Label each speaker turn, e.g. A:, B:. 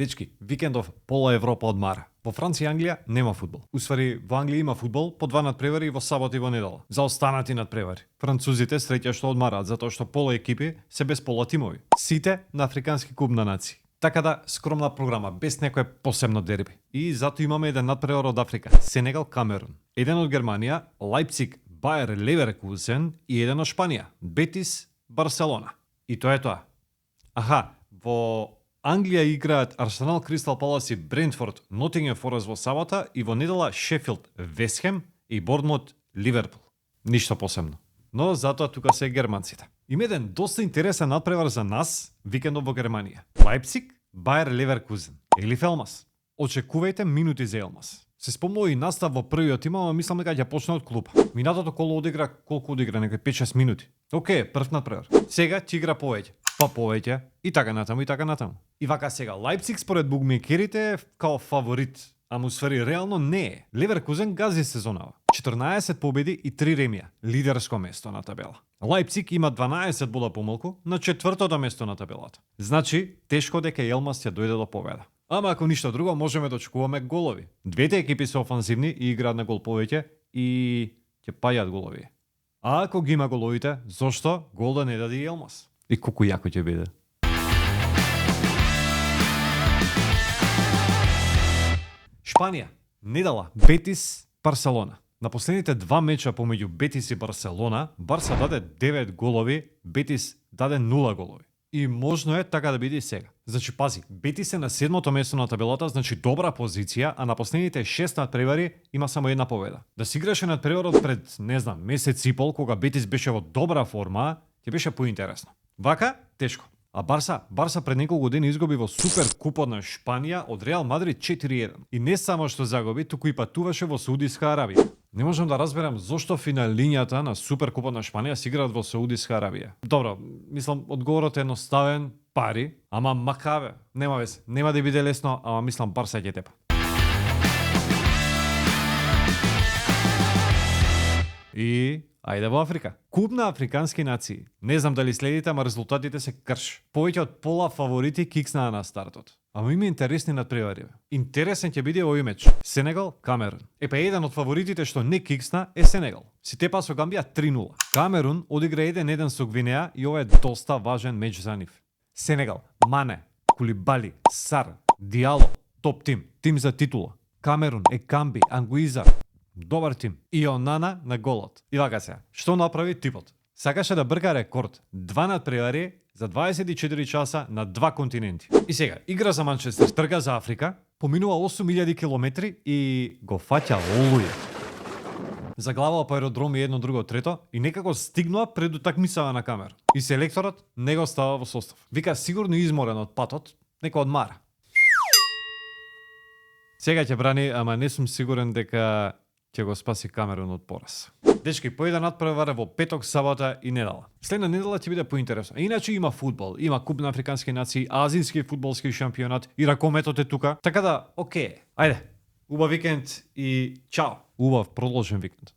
A: Дечки, викендов пола Европа одмара. Во Франција и Англија нема фудбал. Усвари, во Англија има фудбал, по 2 надпревари во сабота и во недела. За останати надпревари. Французите среќа што одмараат затоа што пола екипи се без пола тимови. Сите на Африкански куп на нации. Така да, скромна програма, без некое посебно дерби. И затоа имаме еден надпревар од Африка, Сенегал, Камерун. Еден од Германија, Лајпциг, Бајер Леверкузен и еден од Шпанија, Бетис, Барселона. И тоа е тоа. Аха, во Англија играат Арсенал, Кристал Палас и Брентфорд, Нотингем Форест во сабота и во недела Шефилд, Вестхем и Борнмут, Ливерпул. Ништо посебно. Но затоа тука се германците. Има еден доста интересен надпревар за нас викендов во Германија. Лајпциг, Бајер Леверкузен. Елиф Елмас. Очекувајте минути за Елмас. Се спомнува и настав во првиот тим, ама мислам дека ќе почне од клуба. Минатото коло одигра, колку одигра, некои 5-6 минути. Океј, прв надпревар. Сега ќе игра повеќе, па повеќе и така натаму и така натаму. И вака сега Лајпциг според букмекерите као фаворит, ама усвари реално не е. Леверкузен гази сезонава. 14 победи и 3 ремија, лидерско место на табела. Лајпциг има 12 бода помалку на четвртото место на табелата. Значи, тешко дека Елмас ќе дојде до победа. Ама ако ништо друго, можеме да очекуваме голови. Двете екипи се офанзивни и играат на гол повеќе и ќе паѓаат голови. А ако ги има головите, зошто гол да не даде и Елмас? И колку јако ќе биде. Шпанија, недела, Бетис, Барселона. На последните 2 меча помеѓу Бетис и Барселона, Барса даде 9 голови, Бетис даде 0 голови. И можно е така да биде и сега. Значи, пази, Бетис е на 7-то место на табелата, значи добра позиција, а на последните 6 надпревари има само една победа. Да си играше надпреварот пред, не знам, месец и пол, кога Бетис беше во добра форма, ќе беше поинтересно. Вака, тешко. А Барса пред неколку години изгуби во Супер Купот на Шпанија од Реал Мадрид 4-1. И не само што загуби, туку и патуваше во Саудиска Арабија. Не можам да разберам зошто финалињата на Супер Купот на Шпанија се играат во Саудиска Арабија. Добро, мислам одговорот е едноставен, пари, ама макаве, нема везе. Нема да биде лесно, ама мислам Барса ќе тепа. И ајде во Африка. Куп на африкански нации. Не знам дали следите, ама резултатите се крш. Повеќе од пола фаворити кикснаа на стартот. Ама има интересни надпревари. Интересен ќе биде овој меч. Сенегал, Камерун. Епа еден од фаворитите што не киксна е Сенегал. Си тепа со Гамбија 3-0. Камерун одигра 1-1 со Гвинеја и ова е доста важен меч за нив. Сенегал, Мане, Кулибали, Сар, Диало, топ тим. Тим за титула. Камерун, Екамби, Ангуиза. Добар тим. И Онана на голот. И вака се. Што направи типот? Сакаше да брка рекорд. 2 надпревари за 24 часа на 2 континенти. И сега, игра за Манчестер, трга за Африка, поминува 8000 километри и го фаќа олуја. Заглавал по аеродром и едно друго трето и некако стигнува пред утакмицава на Камер. И селекторот не го става во состав. Вика сигурно изморен од патот, нека одмара. Сега ќе брани, ама не сум сигурен дека ќе го спаси Камерун од пораз. Дечки, по еден надпревар во петок, сабота и недела. Следна недела ќе биде поинтересно. Иначе има фудбал, има Куп на африкански нации, азијски фудбалски шампионат и ракометот е тука. Така да, окей. Ајде, убав викенд и чао. Убав продолжен викенд.